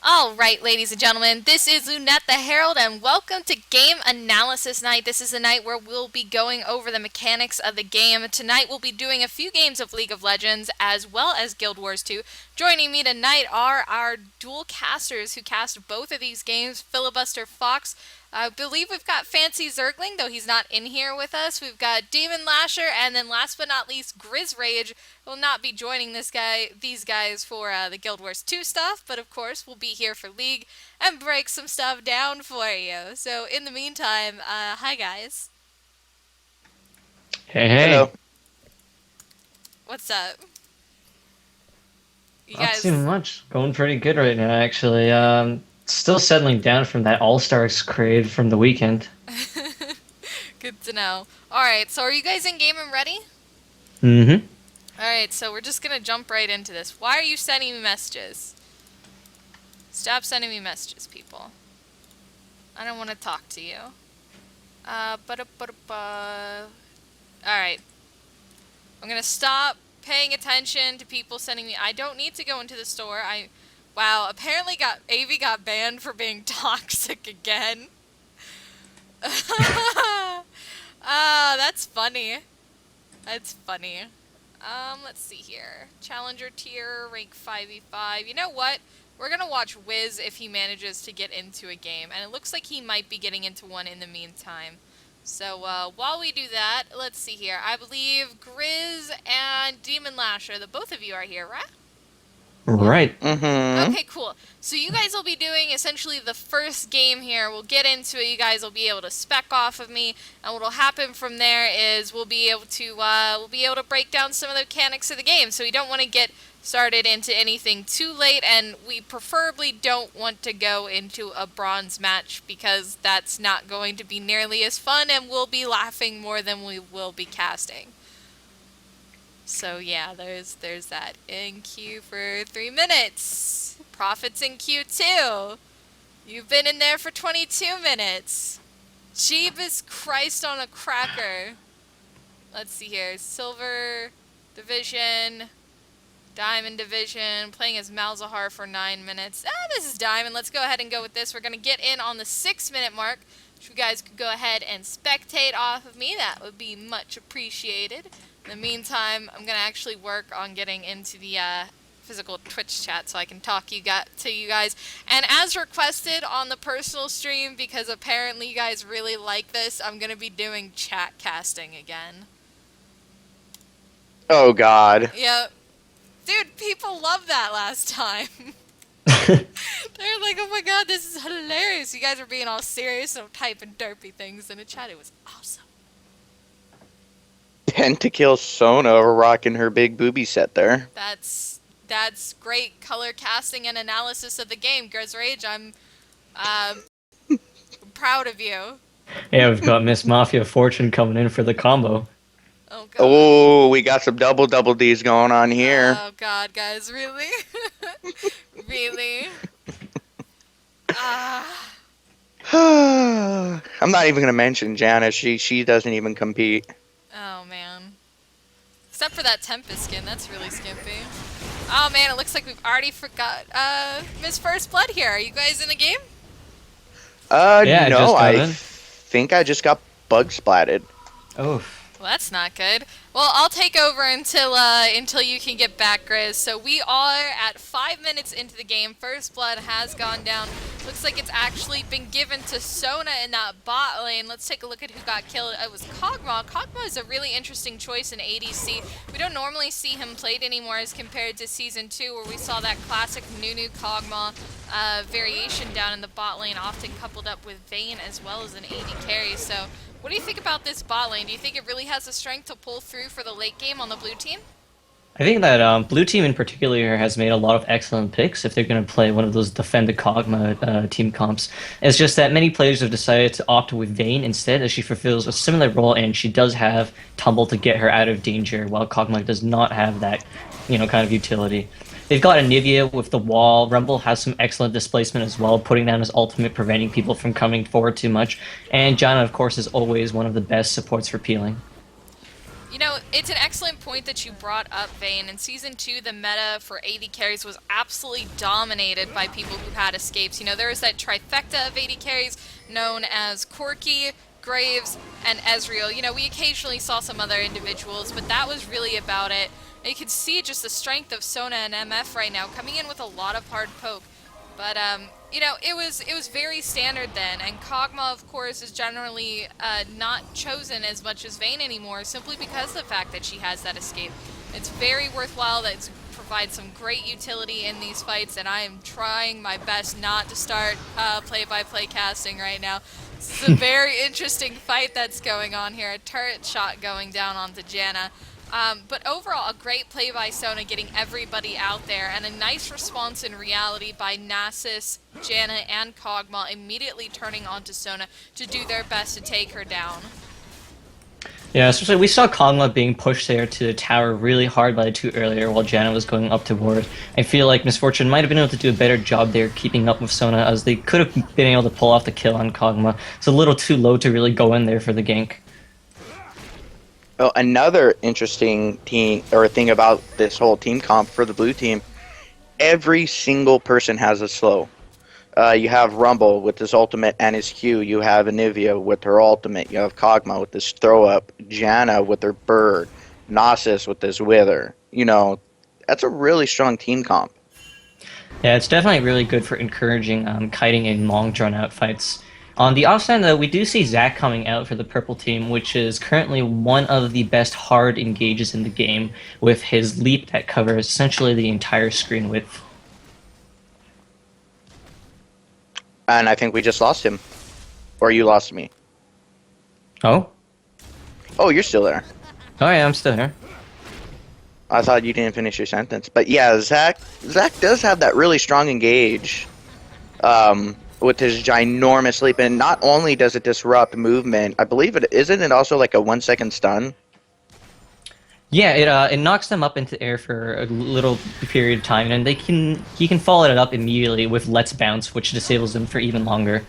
All right, ladies and gentlemen, this is Lunette the Herald, and welcome to Game Analysis Night. This is the night where we'll be going over the mechanics of the game. Tonight, we'll be doing a few games of League of Legends, as well as Guild Wars 2. Joining me tonight are our dual casters who cast both of these games, Filibuster Fox. I believe we've got Fancy Zergling, though he's not in here with us. We've got Demon Lasher, and then last but not least, Grizz Rage will not be joining these guys for the Guild Wars 2 stuff, but of course we'll be here for League and break some stuff down for you. So in the meantime, hi guys. Hey, hey. Hello. What's up? You Not guys... too much. Going pretty good right now, actually. Still settling down from that All-Stars crave from the weekend. Good to know. Alright, so are you guys in game and ready? Mm-hmm. Alright, so we're just gonna jump right into this. Why are you sending me messages? Stop sending me messages, people. I don't want to talk to you. Alright. I'm gonna stop paying attention to people sending me... I don't need to go into the store. Wow, apparently AV got banned for being toxic again. That's funny. That's funny. Let's see here. Challenger tier, rank 5v5. You know what? We're gonna watch Wiz if he manages to get into a game. And it looks like he might be getting into one in the meantime. So, while we do that, let's see here. I believe Grizz and Demon Lasher, the both of you are here, right? Right. Mm-hmm. Okay, cool. So you guys will be doing essentially the first game here. We'll get into it. You guys will be able to spec off of me, and what'll happen from there is we'll be able to break down some of the mechanics of the game. So we don't want to get started into anything too late, and we preferably don't want to go into a bronze match because that's not going to be nearly as fun, and we'll be laughing more than we will be casting. So yeah, there's that. In queue for 3 minutes. Profits in queue 2. You've been in there for 22 minutes. Jeebus Christ on a cracker. Let's see here. Silver Division. Diamond Division. Playing as Malzahar for 9 minutes. This is Diamond. Let's go ahead and go with this. We're going to get in on the 6-minute mark. If you guys could go ahead and spectate off of me, that would be much appreciated. In the meantime, I'm going to actually work on getting into the physical Twitch chat so I can talk to you guys. And as requested on the personal stream, because apparently you guys really like this, I'm going to be doing chat casting again. Oh, God. Yep. Dude, people loved that last time. They're like, oh my god, this is hilarious. You guys are being all serious and typing derpy things in the chat. It was awesome. Pentakill Sona rocking her big booby set there. That's great color casting and analysis of the game, Grizz Rage. I'm proud of you. Yeah, we've got Miss Mafia Fortune coming in for the combo. Oh god. Oh, we got some double Ds going on here. Oh god, guys, really? Really? I'm not even going to mention Janice. She doesn't even compete. Oh man. Except for that Tempest skin, that's really skimpy. Oh man, it looks like we've already forgot Miss First Blood here. Are you guys in the game? Yeah, no, just got in. think I just got bug splatted. Oh. Well, that's not good. Well, I'll take over until you can get back, Grizz. So we are at 5 minutes into the game. First Blood has gone down. Looks like it's actually been given to Sona in that bot lane. Let's take a look at who got killed. It was Kog'Maw. Kog'Maw is a really interesting choice in ADC. We don't normally see him played anymore as compared to Season 2, where we saw that classic Nunu Kog'Maw variation down in the bot lane, often coupled up with Vayne as well as an AD carry. So what do you think about this bot lane? Do you think it really has the strength to pull through for the late game on the blue team? I think that blue team in particular has made a lot of excellent picks if they're going to play one of those defend the Kog'Maw team comps. It's just that many players have decided to opt with Vayne instead, as she fulfills a similar role and she does have Tumble to get her out of danger, while Kog'Maw does not have that, kind of utility. They've got Anivia with the wall. Rumble has some excellent displacement as well, putting down his ultimate, preventing people from coming forward too much. And Janna, of course, is always one of the best supports for peeling. You know, it's an excellent point that you brought up, Vayne. In Season 2, the meta for AD carries was absolutely dominated by people who had escapes. You know, there was that trifecta of AD carries known as Corki, Graves, and Ezreal. You know, we occasionally saw some other individuals, but that was really about it. And you can see just the strength of Sona and MF right now, coming in with a lot of hard poke. But, you know, it was very standard then, and Kog'Maw, of course, is generally not chosen as much as Vayne anymore, simply because of the fact that she has that escape. It's very worthwhile. That provides some great utility in these fights, and I am trying my best not to start play-by-play casting right now. This is a very interesting fight that's going on here. A turret shot going down onto Janna. But overall, a great play by Sona, getting everybody out there, and a nice response in reality by Nasus, Janna, and Kog'Maw, immediately turning onto Sona to do their best to take her down. Yeah, especially we saw Kog'Maw being pushed there to the tower really hard by the two earlier while Janna was going up to ward. I feel like Miss Fortune might have been able to do a better job there keeping up with Sona, as they could have been able to pull off the kill on Kog'Maw. It's a little too low to really go in there for the gank. Oh, another interesting thing about this whole team comp for the blue team, every single person has a slow. You have Rumble with his ultimate and his Q. You have Anivia with her ultimate. You have Kog'Maw with his throw up. Janna with her bird. Nasus with his wither. You know, that's a really strong team comp. Yeah, it's definitely really good for encouraging kiting in long drawn out fights. On the offside, though, we do see Zac coming out for the purple team, which is currently one of the best hard engages in the game, with his leap that covers essentially the entire screen width. And I think we just lost him. Or you lost me. Oh? Oh, you're still there. Oh yeah, I'm still here. I thought you didn't finish your sentence. But yeah, Zac does have that really strong engage. With his ginormous leap, and not only does it disrupt movement, I believe isn't it also like a 1 second stun? Yeah, it knocks them up into air for a little period of time, and he can follow it up immediately with Let's Bounce, which disables them for even longer.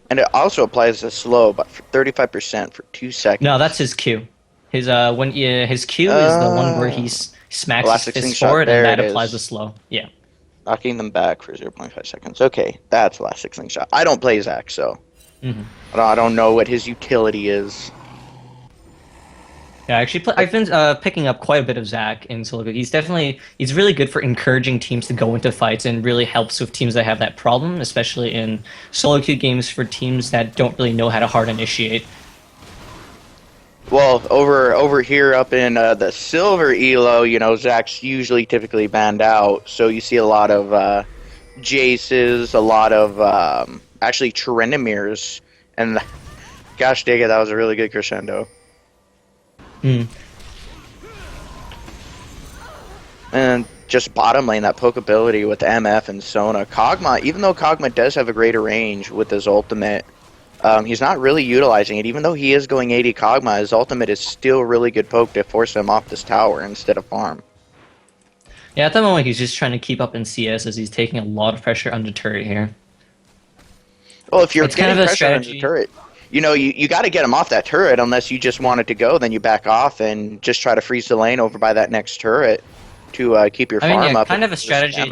And it also applies a slow, but for 35% for 2 seconds. No, that's his Q. His his Q is the one where he smacks his fist forward, and that applies the slow. Yeah. Knocking them back for 0.5 seconds. Okay, that's the last six-link shot. I don't play Zac, so I don't know what his utility is. Yeah, actually, I've been picking up quite a bit of Zac in solo queue. He's really good for encouraging teams to go into fights, and really helps with teams that have that problem, especially in solo queue games for teams that don't really know how to hard initiate. Well, over here up in the silver elo, you know, Zac's typically banned out, so you see a lot of Jaces, a lot of actually Tryndamirs, and gosh dang it, that was a really good crescendo. And just bottom lane, that poke ability with MF and Sona. Kog'Maw, even though Kog'Maw does have a greater range with his ultimate, he's not really utilizing it. Even though he is going AD Kog'Maw, his ultimate is still really good poke to force him off this tower instead of farm. Yeah, at the moment he's just trying to keep up in CS, as he's taking a lot of pressure under turret here. Well, if you're it's getting kind of a pressure under strategy. the turret, you got to get him off that turret. Unless you just want it to go, then you back off and just try to freeze the lane over by that next turret to keep your farm up. Kind of a strategy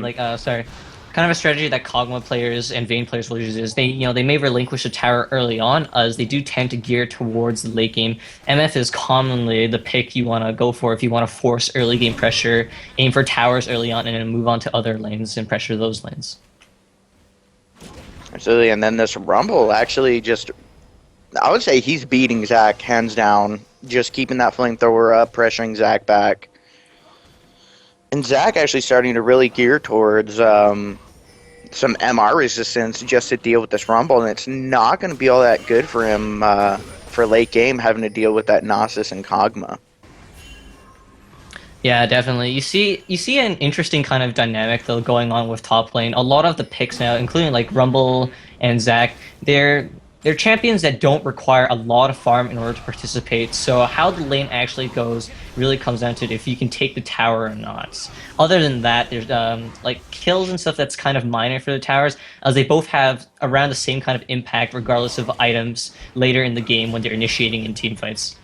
kind of a strategy that Kog'Maw players and Vayne players will use is they may relinquish a tower early on, as they do tend to gear towards the late game. MF is commonly the pick you want to go for if you want to force early game pressure, aim for towers early on, and then move on to other lanes and pressure those lanes. Absolutely, and then this Rumble actually I would say he's beating Zac hands down, just keeping that flamethrower up, pressuring Zac back. And Zac actually starting to really gear towards some MR resistance just to deal with this Rumble, and it's not going to be all that good for him for late game, having to deal with that Nasus and Kog'Maw. Yeah, definitely. You see an interesting kind of dynamic though going on with top lane. A lot of the picks now, including like Rumble and Zac, they're champions that don't require a lot of farm in order to participate, so how the lane actually goes really comes down to if you can take the tower or not. Other than that, there's like kills and stuff that's kind of minor for the towers, as they both have around the same kind of impact regardless of items later in the game when they're initiating in team fights.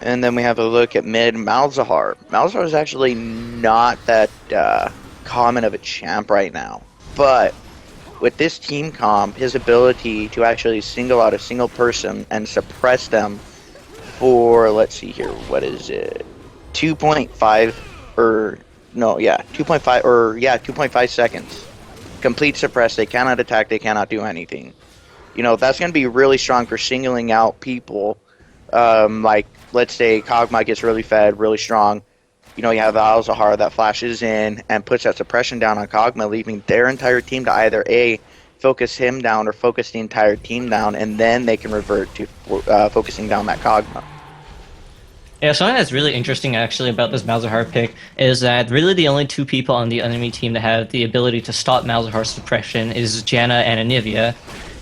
And then we have a look at mid Malzahar. Malzahar is actually not that common of a champ right now. But with this team comp, his ability to actually single out a single person and suppress them for, let's see here, what is it? 2.5 or no, yeah, 2.5 or yeah, 2.5 seconds. Complete suppress, they cannot attack, they cannot do anything. You know, that's going to be really strong for singling out people. Like, let's say Kog'Maw gets really fed, really strong. You know, you have Malzahar that flashes in and puts that suppression down on Kog'Maw, leaving their entire team to either A, focus him down or focus the entire team down, and then they can revert to focusing down that Kog'Maw. Yeah, something that's really interesting actually about this Malzahar pick is that really the only two people on the enemy team that have the ability to stop Malzahar's suppression is Janna and Anivia.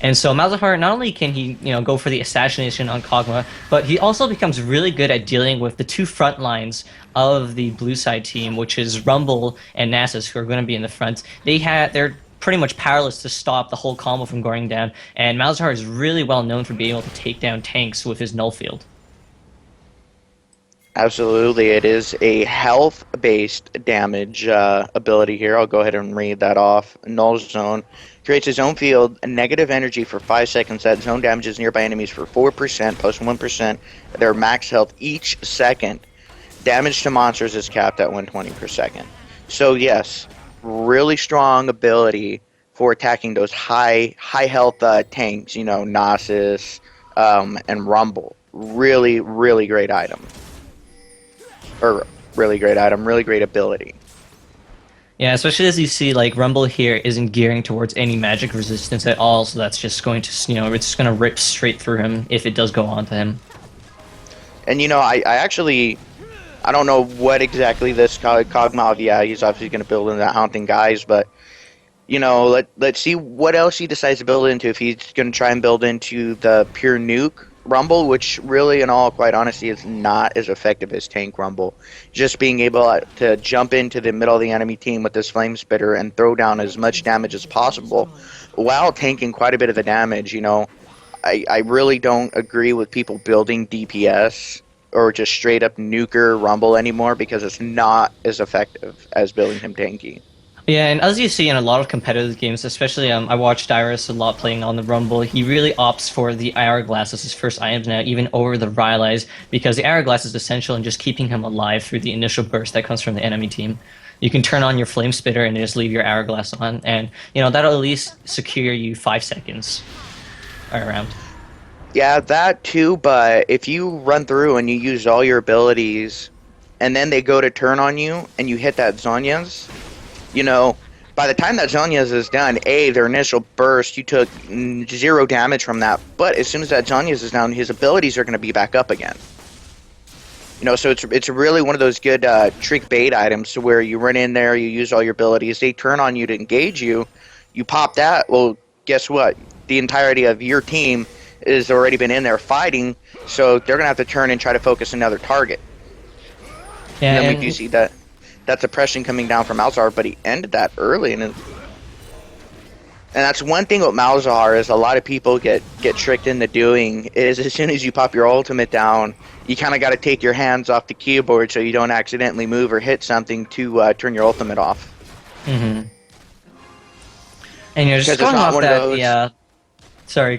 And so Malzahar, not only can he, go for the assassination on Kog'Maw, but he also becomes really good at dealing with the two front lines of the blue side team, which is Rumble and Nasus, who are going to be in the front. They're pretty much powerless to stop the whole combo from going down, and Malzahar is really well known for being able to take down tanks with his null field. Absolutely, it is a health-based damage ability here. I'll go ahead and read that off. Null Zone creates his own field, negative energy for 5 seconds. That zone damages nearby enemies for 4% plus 1% their max health each second. Damage to monsters is capped at 120 per second. So yes, really strong ability for attacking those high health tanks. You know, Nasus and Rumble. Really, really great item. Really great ability. Yeah, especially as you see, like, Rumble here isn't gearing towards any magic resistance at all, so that's just going to, it's just going to rip straight through him if it does go on to him. And, I don't know what exactly this Kog'Maw, yeah, he's obviously going to build into that Haunting Guise, but, let's see what else he decides to build into. If he's going to try and build into the pure nuke Rumble, which really, in all quite honesty, is not as effective as Tank Rumble. Just being able to jump into the middle of the enemy team with this Flame Spitter and throw down as much damage as possible while tanking quite a bit of the damage. I really don't agree with people building DPS or just straight up nuker Rumble anymore, because it's not as effective as building him tanky. Yeah, and as you see in a lot of competitive games, especially I watched Dyrus a lot playing on the Rumble, he really opts for the Hourglass as his first items now, even over the Rylai's, because the Hourglass is essential in just keeping him alive through the initial burst that comes from the enemy team. You can turn on your Flame Spitter and just leave your Hourglass on, and that'll at least secure you 5 seconds around. Yeah, that too, but if you run through and you use all your abilities, and then they go to turn on you, and you hit that Zhonya's, by the time that Zhonya's is done, their initial burst, you took 0 damage from that, but as soon as that Zhonya's is down, his abilities are going to be back up again. So it's really one of those good trick bait items to where you run in there, you use all your abilities, they turn on you to engage you, you pop that, well, guess what? The entirety of your team has already been in there fighting, so they're going to have to turn and try to focus another target. Yeah, and then we do see that suppression coming down from Malzahar, but he ended that early, and that's one thing with Malzahar is a lot of people get tricked into doing is as soon as you pop your ultimate down, you kind of got to take your hands off the keyboard so you don't accidentally move or hit something to turn your ultimate off. Mm-hmm. And just going off that,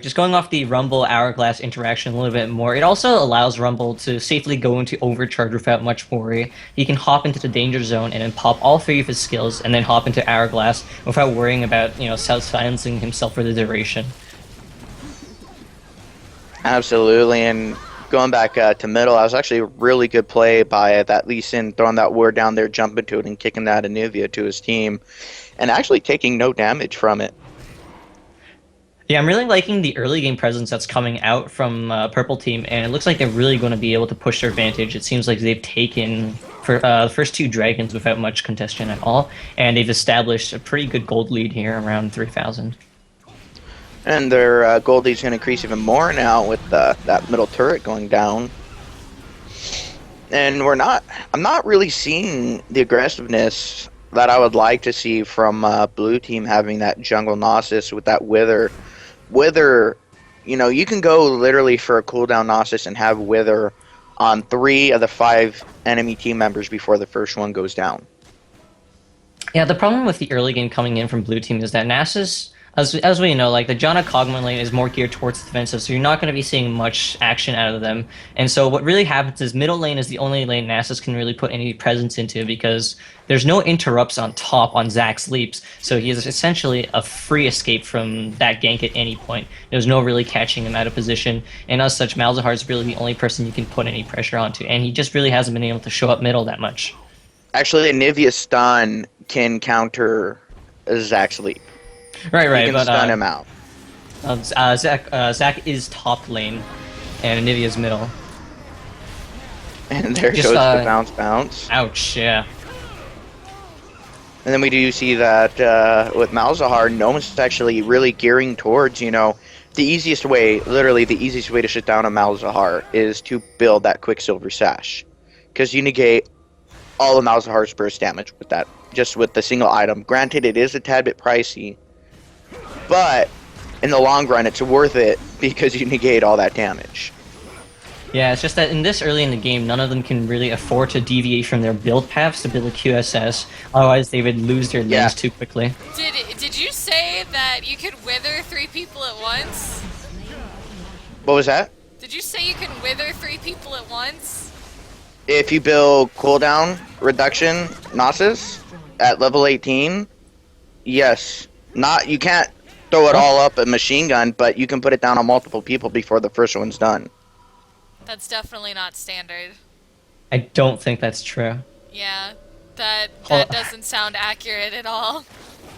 just going off the Rumble Hourglass interaction a little bit more, it also allows Rumble to safely go into overcharge without much worry. He can hop into the danger zone and then pop all 3 of his skills and then hop into Hourglass without worrying about, self-silencing himself for the duration. Absolutely, and going back to middle, that was actually a really good play by that Lee Sin, throwing that ward down there, jumping to it, and kicking that Anivia to his team, and actually taking no damage from it. Yeah, I'm really liking the early game presence that's coming out from Purple Team, and it looks like they're really going to be able to push their advantage. It seems like they've taken the first 2 dragons without much contention at all, and they've established a pretty good gold lead here around 3,000. And their gold lead's going to increase even more now with that middle turret going down. And I'm not really seeing the aggressiveness that I would like to see from Blue Team, having that jungle Nasus with that Wither. Wither, you can go literally for a cooldown Nasus and have Wither on 3 of the 5 enemy team members before the first one goes down. Yeah, the problem with the early game coming in from blue team is that Nasus, as we know, like the Janna Kog'Maw lane is more geared towards defensive, so you're not going to be seeing much action out of them. And so what really happens is middle lane is the only lane Nasus can really put any presence into because there's no interrupts on top on Zack's leaps, so he is essentially a free escape from that gank at any point. There's no really catching him out of position, and as such, Malzahar is really the only person you can put any pressure onto, and he just really hasn't been able to show up middle that much. Actually, a Nivea stun can counter Zack's leap. Right, You can but stun him out. Zack is top lane, and Nivea's middle. And there Just, goes the bounce. Ouch, yeah. And then we do see that with Malzahar, Nomus is actually really gearing towards, the easiest way, literally the easiest way to shut down a Malzahar is to build that Quicksilver Sash. Because you negate all of Malzahar's burst damage with that, just with the single item. Granted, it is a tad bit pricey, but in the long run, it's worth it because you negate all that damage. Yeah, it's just that in this early in the game, none of them can really afford to deviate from their build paths to build a QSS. Otherwise, they would lose their lanes too quickly. Did you say that you could wither 3 people at once? What was that? Did you say you can wither 3 people at once? If you build cooldown reduction Nasus at level 18, yes. You can't throw it all up a machine gun, but you can put it down on multiple people before the first one's done. That's definitely not standard. I don't think that's true. Yeah, that Hold- doesn't sound accurate at all.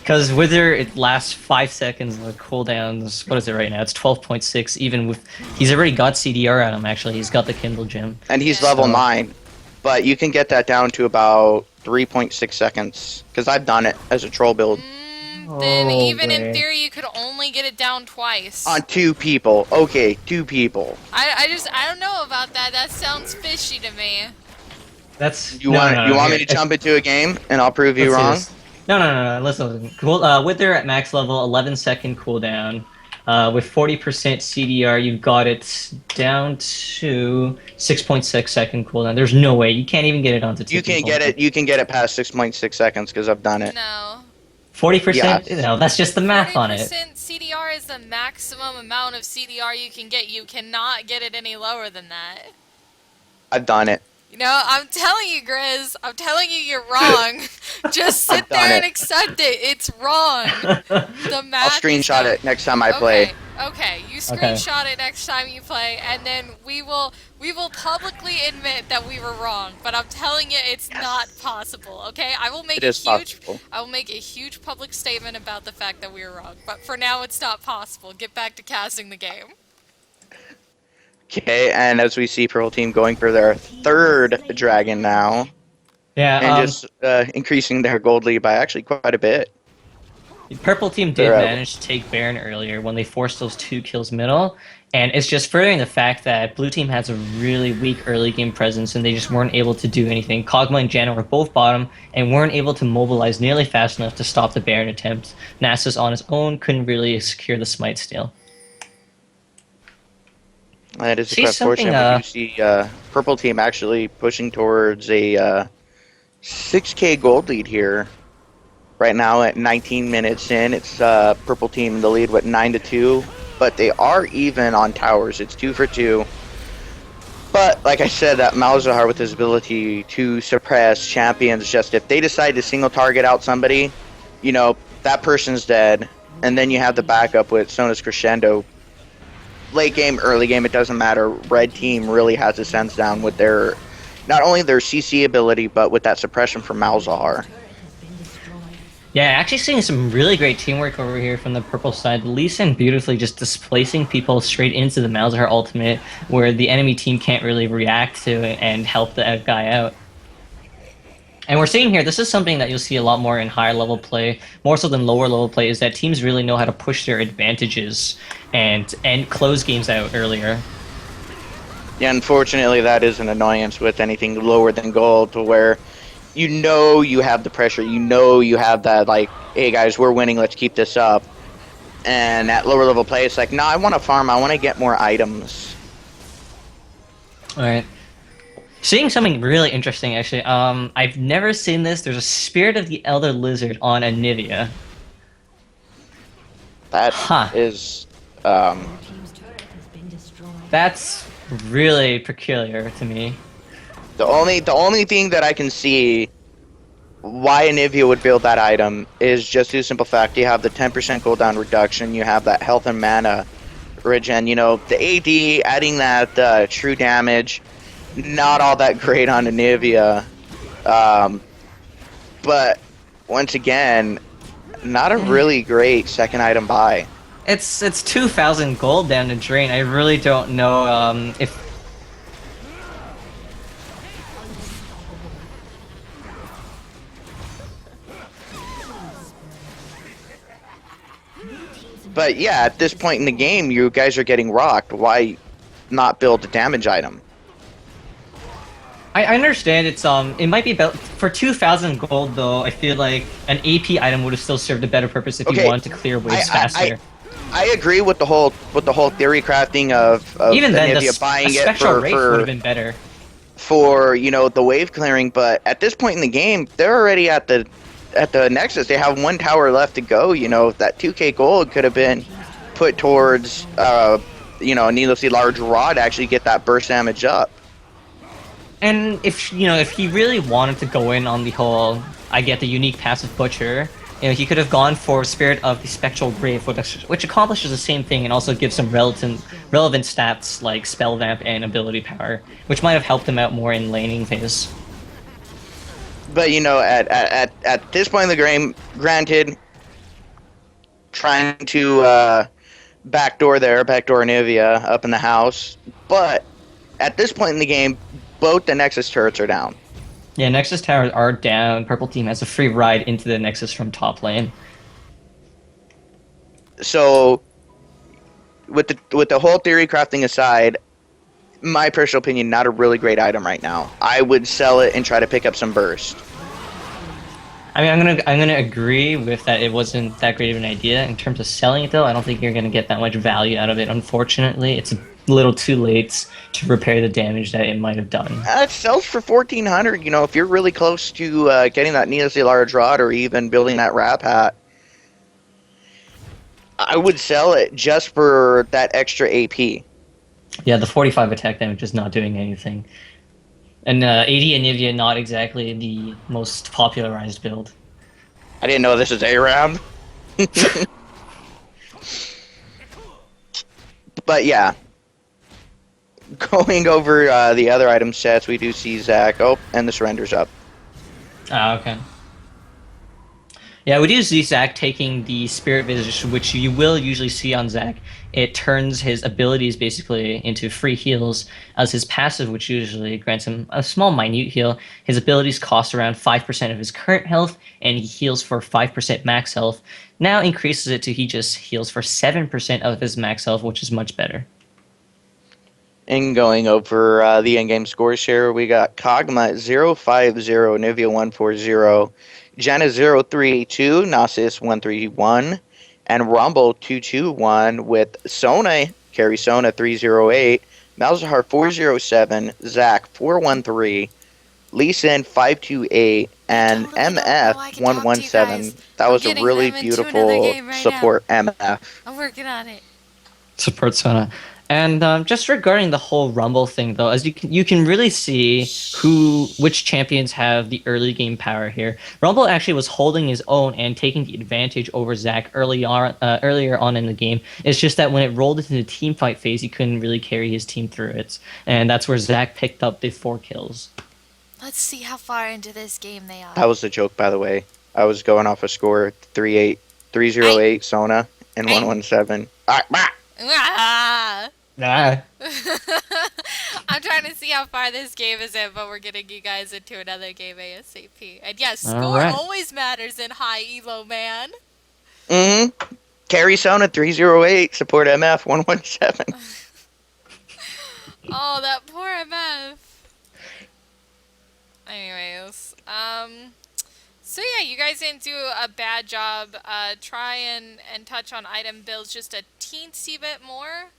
Because Wither, it lasts 5 seconds, and the cooldowns, what is it right now? It's 12.6, even with... He's already got CDR on him, actually. He's got the Kindle Gem. And he's Yeah. level So- 9, but you can get that down to about 3.6 seconds, because I've done it as a troll build. Then Oh, even in boy. theory, you could only get it down twice. On 2 people. Okay, 2 people. I don't know about that. That sounds fishy to me. That's... You want me to jump into a game, and I'll prove you wrong? No. Listen. Cool. Wither at max level, 11-second cooldown. With 40% CDR, you've got it down to 6.6 second cooldown. There's no way you can't even get it onto 2 You can people. get it. You can get it past 6.6 seconds because I've done it. No. 40%? Yeah. No, that's just the math on it. 40% CDR is the maximum amount of CDR you can get. You cannot get it any lower than that. I've done it. I'm telling you, Grizz. I'm telling you, you're wrong. Just sit I've done there and it. accept it. It's wrong. The math. I'll screenshot it next time I play. Okay. You screenshot it next time you play, and then we will publicly admit that we were wrong. But I'm telling you, it's not possible. Okay, I will make It is possible. I will make a huge public statement about the fact that we were wrong. But for now, it's not possible. Get back to casting the game. Okay, and as we see Purple Team going for their 3rd dragon now, Yeah, and just increasing their gold lead by actually quite a bit. the Purple team did They're out. manage to take Baron earlier when they forced those 2 kills middle, and it's just furthering the fact that Blue team has a really weak early game presence, and they just weren't able to do anything. Kog'Maw and Janna were both bottom, and weren't able to mobilize nearly fast enough to stop the Baron attempt. Nasus on his own couldn't really secure the smite steal. That is See quite something, fortunate. We do see Purple Team actually pushing towards a 6K gold lead here. Right now at 19 minutes in, it's Purple Team in the lead with 9-2, but they are even on towers. It's 2 for 2. But like I said, that Malzahar with his ability to suppress champions, just if they decide to single target out somebody, that person's dead, and then you have the backup with Sona's Crescendo. Late game, early game, it doesn't matter. Red team really has a sense down with their, not only their CC ability, but with that suppression from Malzahar. Yeah, actually seeing some really great teamwork over here from the purple side. Lee Sin beautifully just displacing people straight into the Malzahar ultimate, where the enemy team can't really react to it and help the guy out. And we're seeing here, this is something that you'll see a lot more in higher level play, more so than lower level play, is that teams really know how to push their advantages and close games out earlier. Yeah, unfortunately, that is an annoyance with anything lower than gold, to where you have the pressure, you have that, like, hey guys, we're winning, let's keep this up. And at lower level play, it's like, no, I want to farm, I want to get more items. Alright. Seeing something really interesting, actually. I've never seen this. There's a Spirit of the Elder Lizard on Anivia. That Huh. is, Your team's turret has been destroyed. That's really peculiar to me. the only thing that I can see why Anivia would build that item is just due to the simple fact you have the 10% cooldown reduction, you have that health and mana regen, the AD adding that true damage, not all that great on Anivia. But once again, not a really great second item buy. It's 2,000 gold down the drain. I really don't know if But yeah, at this point in the game, you guys are getting rocked. Why not build a damage item? I understand it might be about for 2,000 gold though. I feel like an AP item would have still served a better purpose if you Okay, wanted to clear waves faster. I agree with the whole theory crafting of Even then, Anivia buying a it spectral wraith would have been better. for the wave clearing, but at this point in the game, they're already at the Nexus. They have one tower left to go. That 2k gold could have been put towards a needlessly large rod to actually get that burst damage up. And if he really wanted to go in on the whole, I get the unique passive butcher. He could have gone for Spirit of the Spectral Grave, which accomplishes the same thing and also gives some relevant stats like spell vamp and ability power, which might have helped him out more in laning phase. But at this point in the game, granted, trying to backdoor Anivia up in the house, but at this point in the game, both the Nexus turrets are down. Yeah, Nexus towers are down. Purple team has a free ride into the Nexus from top lane. So, with the whole theory crafting aside, my personal opinion, not a really great item right now. I would sell it and try to pick up some burst. I mean, I'm gonna agree with that. It wasn't that great of an idea in terms of selling it, though. I don't think you're gonna get that much value out of it. Unfortunately, it's a little too late to repair the damage that it might have done. It sells for 1,400. If you're really close to getting that needlessly large rod or even building that wrap hat, I would sell it just for that extra AP. Yeah, the 45 attack damage is not doing anything. And AD Anivia not exactly the most popularized build. I didn't know this was a round. But yeah, going over the other item sets, we do see Zac. Oh, and the surrender's up. Ah, okay. Yeah, we do see Zac taking the Spirit Visage, which you will usually see on Zac. It turns his abilities basically into free heals, as his passive, which usually grants him a small minute heal. His abilities cost around 5% of his current health, and he heals for 5% max health. Now increases it to he just heals for 7% of his max health, which is much better. And going over the in-game scores here, we got Kog'Maw 050, Nivea 140, Janna 032, Nasus 131, and Rumble 221 with Sona, carry Sona 308, Malzahar 407, Zac 413, Lee Sin 528, and MF 117. That was a really beautiful support MF. I'm working on it. Support Sona. And just regarding the whole Rumble thing, though, as you can really see which champions have the early game power here. Rumble actually was holding his own and taking the advantage over Zac earlier on in the game. It's just that when it rolled into the team fight phase, he couldn't really carry his team through it, and that's where Zac picked up the 4 kills. Let's see how far into this game they are. That was a joke, by the way. I was going off a score 308 Sona and 117. All right, bah! Ah! Ah. I'm trying to see how far this game is in, but we're getting you guys into another game ASAP. And yes, score Alright. always matters in high elo, man. Mm-hmm. Carry Sona 308, support MF 117. Oh, that poor MF. Anyways, so yeah, you guys didn't do a bad job. Try and touch on item builds just a teensy bit more.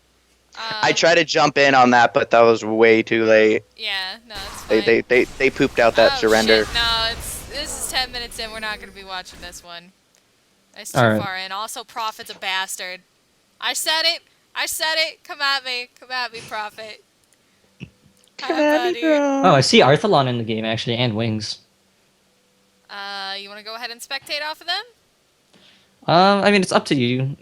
I tried to jump in on that, but that was way too late. Yeah, no, it's fine. They pooped out that Oh, surrender. Shit. No, this is 10 minutes in. We're not going to be watching this one. It's too Alright. far in. Also, Prophet's a bastard. I said it. I said it. Come at me. Come at me, Prophet. Hi, buddy. Oh, I see Arthalon in the game actually, and Wings. You want to go ahead and spectate off of them? I mean, it's up to you.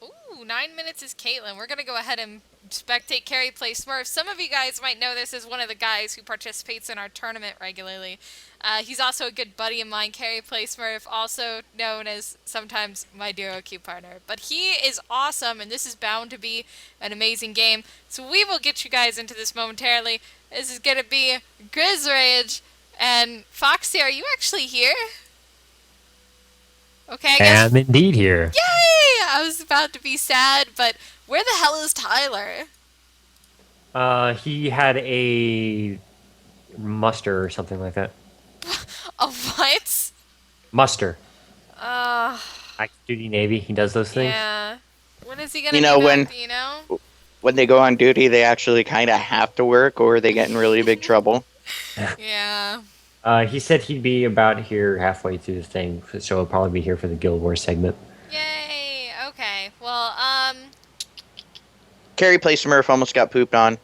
Ooh, 9 minutes is Caitlyn. We're going to go ahead and spectate Carry Play Smurf. Some of you guys might know this as one of the guys who participates in our tournament regularly. He's also a good buddy of mine, Carry Play Smurf, also known as sometimes my duo queue partner. But he is awesome, and this is bound to be an amazing game. So we will get you guys into this momentarily. This is going to be Grizzrage. And Foxy, are you actually here? Okay, I guess. I'm indeed here. Yay! I was about to be sad, but where the hell is Tyler? He had a muster or something like that. Oh, what? Muster. Uh, Active duty Navy. He does those things. yeah. When is he gonna You know, be when- back, do you know? When they go on duty, they actually kind of have to work, or they get in really big trouble. Yeah. He said he'd be about here halfway through the thing, so he'll probably be here for the Guild Wars segment. Yay. Okay. Well, Carry Play Smurf almost got pooped on.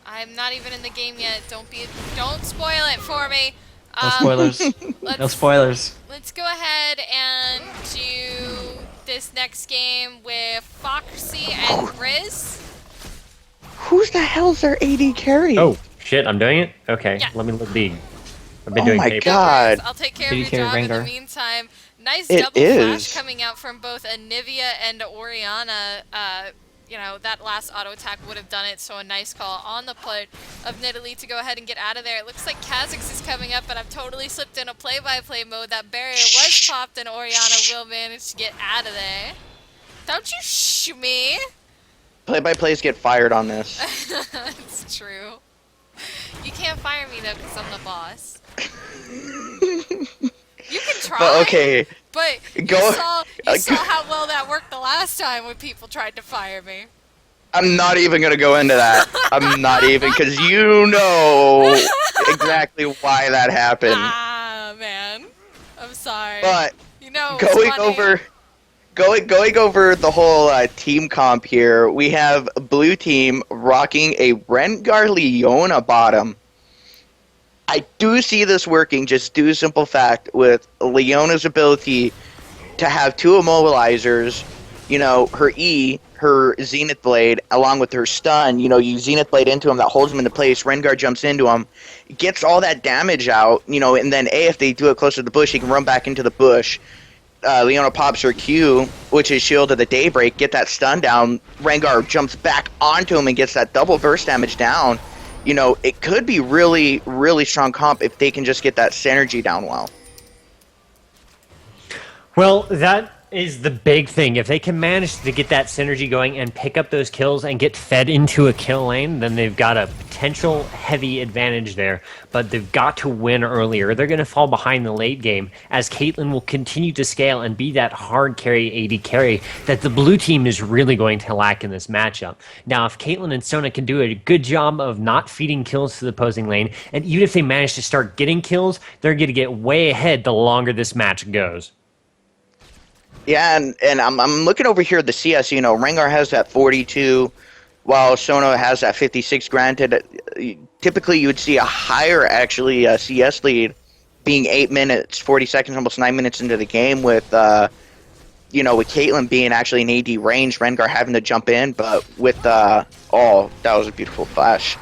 I'm not even in the game yet. Don't spoil it for me. No spoilers. Let's, No spoilers. Let's go ahead and do this next game with Foxy and Grizz. Who's the hell's their AD carry? Oh, shit, I'm doing it? Okay, Yeah. let me lead. I've been Oh doing my paper. God. I'll take care Did of you your carry job in the Rengar? meantime. Nice It double flash is. coming out from both Anivia and Oriana. You know, that last auto attack would have done it, so a nice call on the part of Nidalee to go ahead and get out of there. It looks like Kha'Zix is coming up, but I've totally slipped in a play-by-play mode. That barrier was popped, and Oriana will manage to get out of there. Don't you shh me! Play-by-plays get fired on this. It's true. You can't fire me, though, because I'm the boss. You can try. But okay, But you Go- saw how well that worked the last time when people tried to fire me. I'm not even gonna go into that. I'm not even, because you know exactly why that happened. Ah, man. I'm sorry. But you know, it was going funny. over the whole team comp here, we have blue team rocking a Rengar Leona bottom. I do see this working, just due to simple fact, with Leona's ability to have two immobilizers, you know, her E, her Zenith Blade, along with her stun, you know, you Zenith Blade into him, that holds him into place, Rengar jumps into him, gets all that damage out, you know, and then A, if they do it close to the bush, he can run back into the bush. Leona pops her Q, which is Shield of the Daybreak, get that stun down, Rengar jumps back onto him and gets that double burst damage down. You know, it could be really, really strong comp if they can just get that synergy down well. Well, that is the big thing. If they can manage to get that synergy going and pick up those kills and get fed into a kill lane, then they've got a potential heavy advantage there. But they've got to win earlier. They're going to fall behind the late game as Caitlyn will continue to scale and be that hard carry, AD carry that the blue team is really going to lack in this matchup. Now, if Caitlyn and Sona can do a good job of not feeding kills to the opposing lane, and even if they manage to start getting kills, they're going to get way ahead the longer this match goes. Yeah, and I'm looking over here at the CS, you know, Rengar has that 42, while Sona has that 56. Granted, typically you would see a higher, actually, CS lead being 8 minutes, 40 seconds, almost 9 minutes into the game with, you know, with Caitlyn being actually in AD range, Rengar having to jump in, but with, oh, that was a beautiful flash.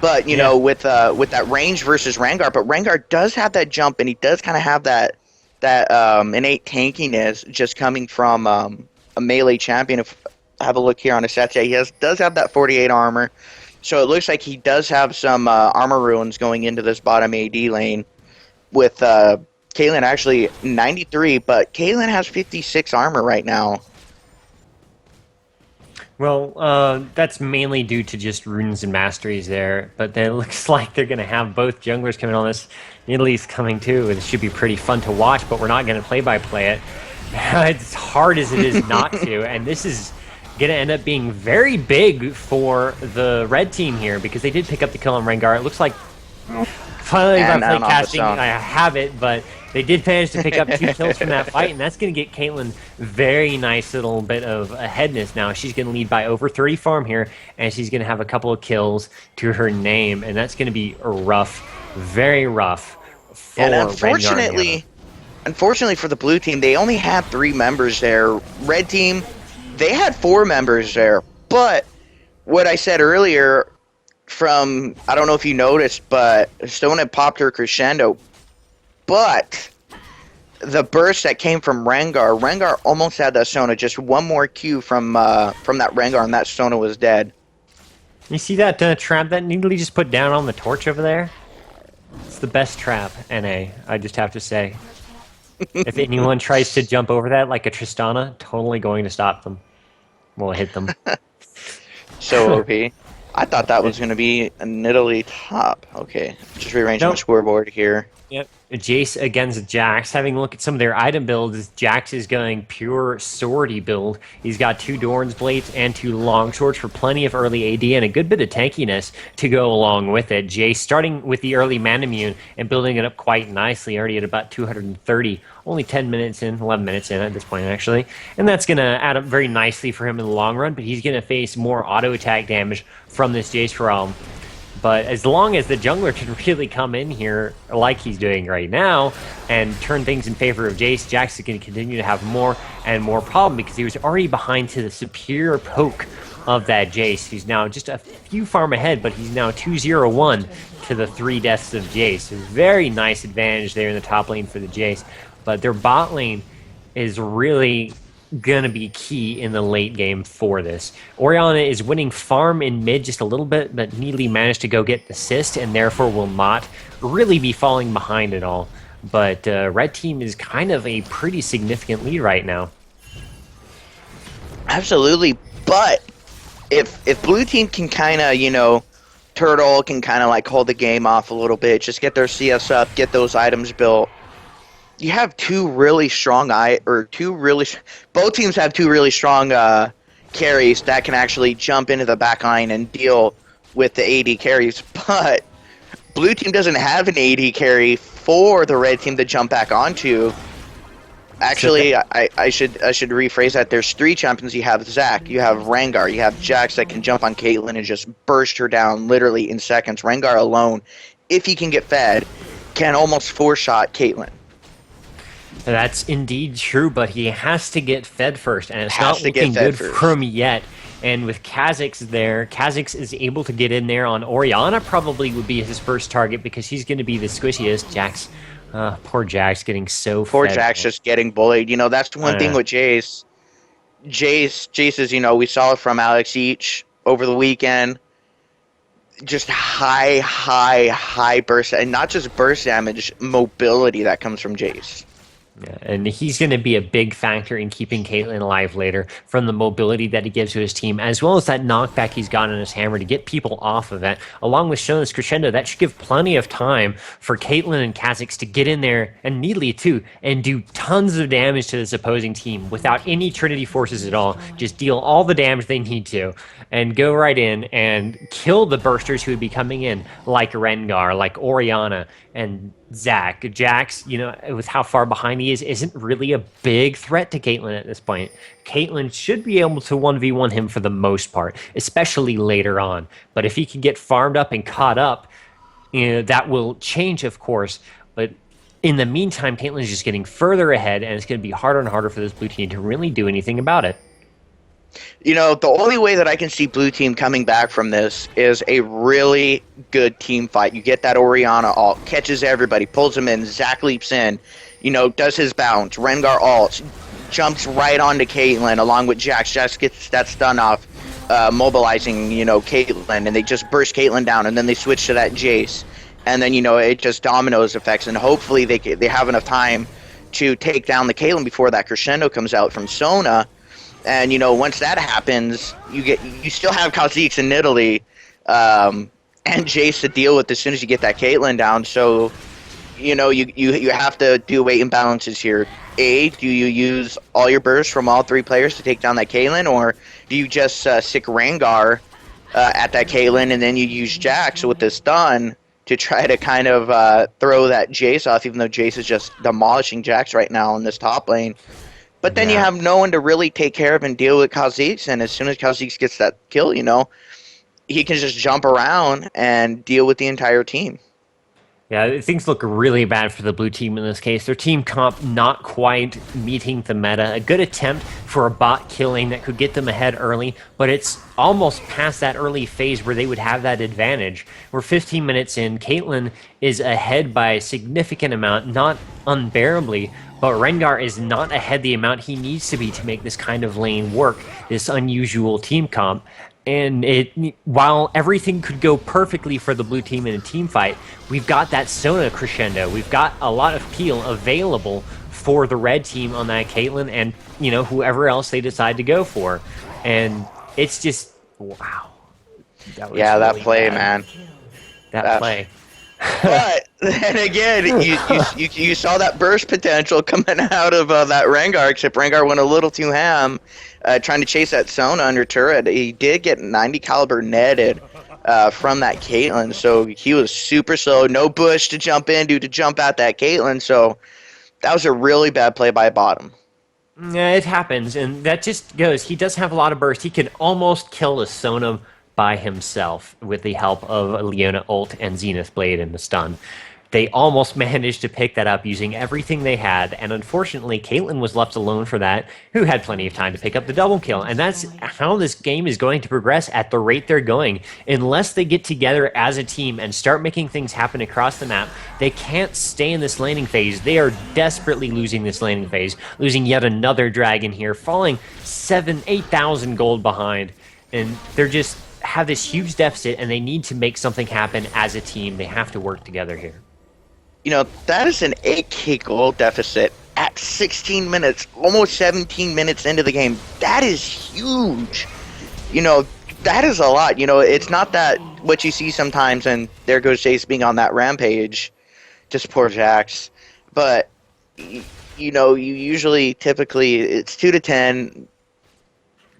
But, you know, with that range versus Rengar, but Rengar does have that jump, and he does kind of have that innate tankiness just coming from a melee champion. If have a look here on his stats, yeah, he does have that 48 armor, so it looks like he does have some armor runes going into this bottom AD lane. With Caitlyn actually 93, but Caitlyn has 56 armor right now. Well, that's mainly due to just runes and masteries there, but then it looks like they're going to have both junglers coming on this. Nidalee's coming too, and it should be pretty fun to watch, but we're not going to play-by-play it. It's hard as it is not to, and this is going to end up being very big for the red team here because they did pick up the kill on Rengar. It looks like finally And by down play on the casting, zone. I have it, but they did manage to pick up 2 kills from that fight, and that's going to get Caitlyn very nice little bit of aheadness now. She's going to lead by over 30 farm here, and she's going to have a couple of kills to her name, and that's going to be rough, very rough for And Rengar. unfortunately for the blue team, they only had 3 members there. Red team, they had 4 members there. But what I said earlier from, I don't know if you noticed, but Stone had popped her crescendo. But the burst that came from Rengar almost had that Sona. Just one more Q from that Rengar, and that Sona was dead. You see that trap that Needly just put down on the torch over there? It's the best trap, NA, I just have to say. If anyone tries to jump over that like a Tristana, totally going to stop them. We'll hit them. So OP. I thought that was going to be an Italy top. Okay, just rearranging my scoreboard here. Yep. Jace against Jax. Having a look at some of their item builds, Jax is going pure swordy build. He's got 2 Doran's Blades and 2 long swords for plenty of early AD and a good bit of tankiness to go along with it. Jace starting with the early Manamune and building it up quite nicely, already at about 230. Only 10 minutes in, 11 minutes in at this point, actually. And that's going to add up very nicely for him in the long run, but he's going to face more auto attack damage from this Jace realm. But as long as the jungler can really come in here like he's doing right now and turn things in favor of Jace, Jax is going to continue to have more and more problem because he was already behind to the superior poke of that Jace. He's now just a few farm ahead, but he's now 2-0-1 to the 3 deaths of Jace. A very nice advantage there in the top lane for the Jace. But their bot lane is really going to be key in the late game for this. Orianna is winning farm in mid just a little bit, but Needly managed to go get the assist and therefore will not really be falling behind at all. But red team is kind of a pretty significant lead right now. Absolutely, but if blue team can kind of, Turtle can kind of like hold the game off a little bit, just get their CS up, get those items built. You have both teams have 2 really strong carries that can actually jump into the back line and deal with the AD carries, but blue team doesn't have an AD carry for the red team to jump back onto. Actually, I should rephrase that. There's 3 champions. You have Zac, you have Rengar, you have Jax that can jump on Caitlyn and just burst her down literally in seconds. Rengar alone, if he can get fed, can almost 4-shot Caitlyn. That's indeed true, but he has to get fed first, and it's not looking good for him yet. And with Kha'Zix there, Kha'Zix is able to get in there on Orianna, probably would be his first target because he's going to be the squishiest. Jax, poor Jax getting so Poor fed. Jax just getting bullied. That's the one thing with Jace. Jace is, we saw it from Alex Each over the weekend. Just high burst, and not just burst damage, mobility that comes from Jace. Yeah, and he's going to be a big factor in keeping Caitlyn alive later from the mobility that he gives to his team, as well as that knockback he's got on his hammer to get people off of it, along with Shona's Crescendo. That should give plenty of time for Caitlyn and Kha'Zix to get in there, and Needly too, and do tons of damage to this opposing team without any Trinity forces at all. Just deal all the damage they need to, and go right in and kill the bursters who would be coming in, like Rengar, like Orianna, and Zac. Jax, with how far behind he is, isn't really a big threat to Caitlyn at this point. Caitlyn should be able to 1v1 him for the most part, especially later on. But if he can get farmed up and caught up, that will change, of course. But in the meantime, Caitlyn's just getting further ahead, and it's going to be harder and harder for this blue team to really do anything about it. The only way that I can see blue team coming back from this is a really good team fight. You get that Orianna ult, catches everybody, pulls them in, Zac leaps in, does his bounce, Rengar ult, jumps right onto Caitlyn along with Jax. Jax gets that stun off, mobilizing, Caitlyn, and they just burst Caitlyn down, and then they switch to that Jace. And then, it just dominoes effects, and hopefully they have enough time to take down the Caitlyn before that crescendo comes out from Sona. And once that happens, you still have Kha'Zix in Italy, and Jace to deal with as soon as you get that Caitlyn down. So you have to do weight imbalances here. A, do you use all your bursts from all three players to take down that Caitlyn, or do you just sick Rengar at that Caitlyn and then you use Jax with the stun to try to kind of throw that Jace off, even though Jace is just demolishing Jax right now in this top lane. But then you Yeah. have no one to really take care of and deal with Kha'Zix, and as soon as Kha'Zix gets that kill, he can just jump around and deal with the entire team. Yeah, things look really bad for the blue team in this case. Their team comp not quite meeting the meta. A good attempt for a bot killing that could get them ahead early, but it's almost past that early phase where they would have that advantage. We're 15 minutes in. Caitlyn is ahead by a significant amount, not unbearably, but Rengar is not ahead the amount he needs to be to make this kind of lane work, this unusual team comp. And while everything could go perfectly for the blue team in a team fight, we've got that Sona crescendo. We've got a lot of peel available for the red team on that Caitlyn and, whoever else they decide to go for. And it's just, wow. That was Yeah, that really play, bad. man. That play. But then again, you saw that burst potential coming out of that Rengar, except Rengar went a little too ham, trying to chase that Sona under turret. He did get 90 caliber netted from that Caitlyn, so he was super slow. No bush to jump into to jump at that Caitlyn, so that was a really bad play by bottom. Yeah, it happens, and that just goes. He does have a lot of burst. He can almost kill a Sona by himself with the help of Leona ult and Zenith Blade and the stun. They almost managed to pick that up using everything they had, and unfortunately, Caitlyn was left alone for that, who had plenty of time to pick up the double kill. And that's how this game is going to progress at the rate they're going. Unless they get together as a team and start making things happen across the map, they can't stay in this laning phase. They are desperately losing this laning phase, losing yet another dragon here, falling 8,000 gold behind, and they're just have this huge deficit, and they need to make something happen as a team. They have to work together here. That is an 8k goal deficit at 16 minutes, almost 17 minutes into the game. That is huge. That is a lot. It's not that what you see sometimes, and there goes Jace being on that rampage to support Jax. But, you usually, typically, it's 2 to 10.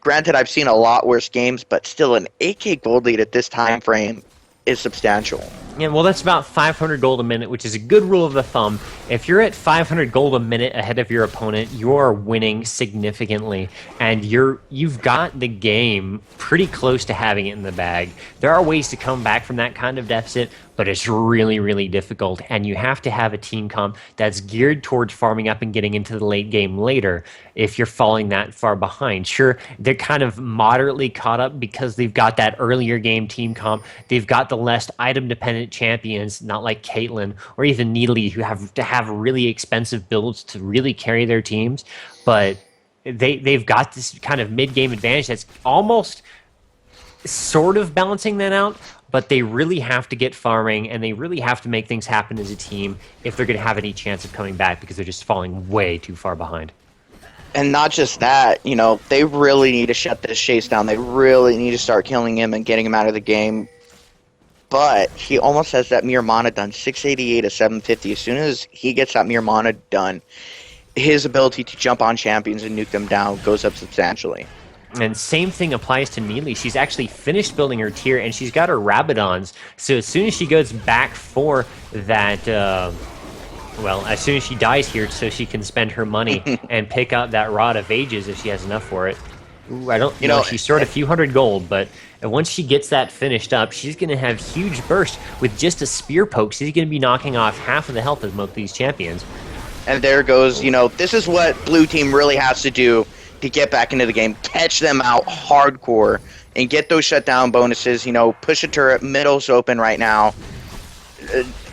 Granted, I've seen a lot worse games, but still an 8k gold lead at this time frame is substantial. Yeah, well, that's about 500 gold a minute, which is a good rule of the thumb. If you're at 500 gold a minute ahead of your opponent, you're winning significantly, and you've got the game pretty close to having it in the bag. There are ways to come back from that kind of deficit, but it's really, really difficult, and you have to have a team comp that's geared towards farming up and getting into the late game later if you're falling that far behind. Sure, they're kind of moderately caught up because they've got that earlier game team comp. They've got the less item-dependent champions, not like Caitlyn or even Nidalee, who have to have really expensive builds to really carry their teams, but they've got this kind of mid-game advantage that's almost sort of balancing that out, but they really have to get farming, and they really have to make things happen as a team if they're going to have any chance of coming back, because they're just falling way too far behind. And not just that, they really need to shut this Chase down. They really need to start killing him and getting him out of the game. But he almost has that Mere Mana done, 688 to 750. As soon as he gets that Mere Mana done, his ability to jump on champions and nuke them down goes up substantially. And same thing applies to Nidalee. She's actually finished building her tier, and she's got her Rabadons. So as soon as she goes back for that, as soon as she dies here, so she can spend her money and pick up that Rod of Ages if she has enough for it. Ooh, I don't know. She's short a few hundred gold, but once she gets that finished up, she's going to have huge burst. With just a spear poke, she's going to be knocking off half of the health of most of these champions. And there goes, this is what blue team really has to do to get back into the game. Catch them out hardcore and get those shutdown bonuses. Push a turret, middle's open right now.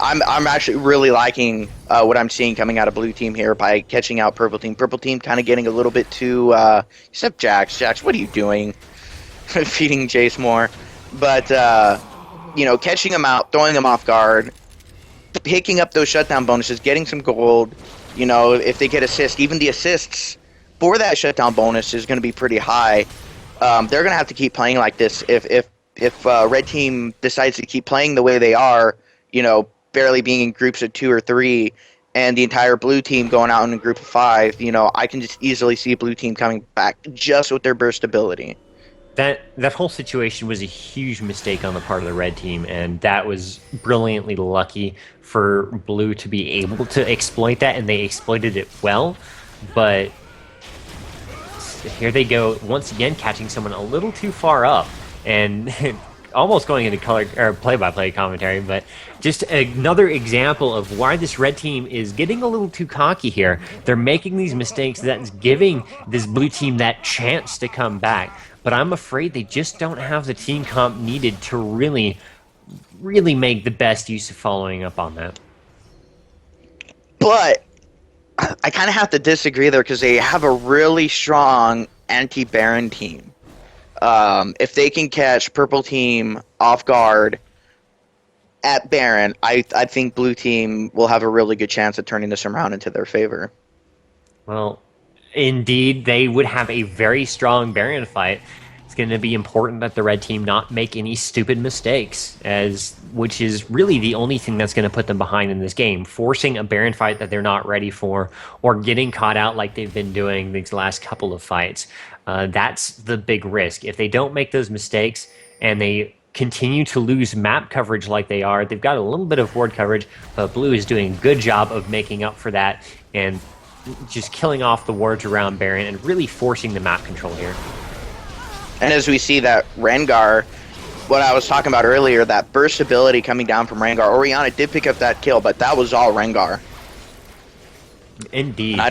I'm actually really liking what I'm seeing coming out of blue team here by catching out purple team. Purple team kind of getting a little bit too, except Jax. Jax, what are you doing? Feeding Jace more. But, catching them out, throwing them off guard, picking up those shutdown bonuses, getting some gold. If they get assists, even the assists for that shutdown bonus is going to be pretty high. They're going to have to keep playing like this. If red team decides to keep playing the way they are, barely being in groups of 2 or 3, and the entire blue team going out in a group of 5, I can just easily see blue team coming back just with their burst ability. That whole situation was a huge mistake on the part of the red team, and that was brilliantly lucky for blue to be able to exploit that, and they exploited it well. But here they go once again, catching someone a little too far up, and almost going into color or play-by-play commentary. But just another example of why this red team is getting a little too cocky here. They're making these mistakes that's giving this blue team that chance to come back. But I'm afraid they just don't have the team comp needed to really make the best use of following up on that. But I kind of have to disagree there because they have a really strong anti-Baron team. If they can catch purple team off guard at Baron, I think blue team will have a really good chance of turning this around into their favor. Well, indeed, they would have a very strong Baron fight. It's going to be important that the red team not make any stupid mistakes, which is really the only thing that's going to put them behind in this game. Forcing a Baron fight that they're not ready for, or getting caught out like they've been doing these last couple of fights. That's the big risk. If they don't make those mistakes and they continue to lose map coverage like they are, they've got a little bit of ward coverage, but blue is doing a good job of making up for that and just killing off the wards around Baron and really forcing the map control here. And as we see that Rengar, what I was talking about earlier, that burst ability coming down from Rengar, Orianna did pick up that kill, but that was all Rengar. Indeed. And I